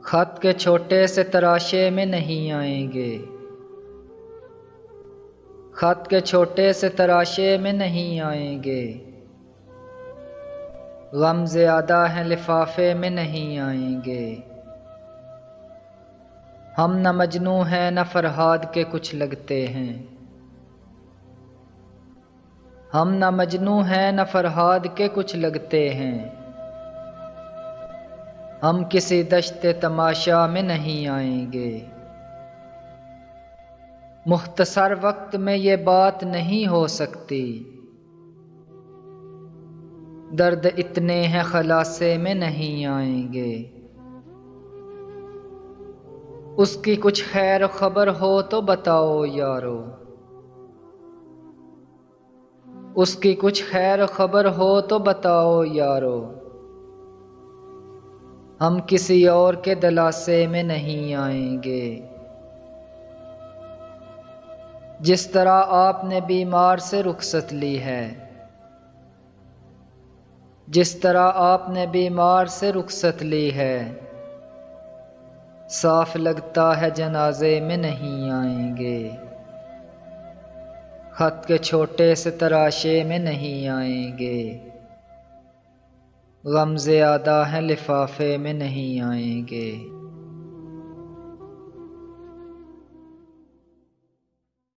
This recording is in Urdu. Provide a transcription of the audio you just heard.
خط کے چھوٹے سے تراشے میں نہیں آئیں گے، خط کے چھوٹے سے تراشے میں نہیں آئیں گے، غم زیادہ ہیں لفافے میں نہیں آئیں گے۔ ہم نہ مجنوں ہیں نہ فرہاد کے کچھ لگتے ہیں، ہم نہ مجنوں ہیں نہ فرہاد کے کچھ لگتے ہیں، ہم کسی دشت تماشا میں نہیں آئیں گے۔ مختصر وقت میں یہ بات نہیں ہو سکتی، درد اتنے ہیں خلاصے میں نہیں آئیں گے۔ اس کی کچھ خیر خبر ہو تو بتاؤ یارو، اس کی کچھ خیر خبر ہو تو بتاؤ یارو، ہم کسی اور کے دلاسے میں نہیں آئیں گے۔ جس طرح آپ نے بیمار سے رخصت لی ہے، جس طرح آپ نے بیمار سے رخصت لی ہے، صاف لگتا ہے جنازے میں نہیں آئیں گے۔ خط کے چھوٹے سے تراشے میں نہیں آئیں گے، غم زیادہ ہیں لفافے میں نہیں آئیں گے۔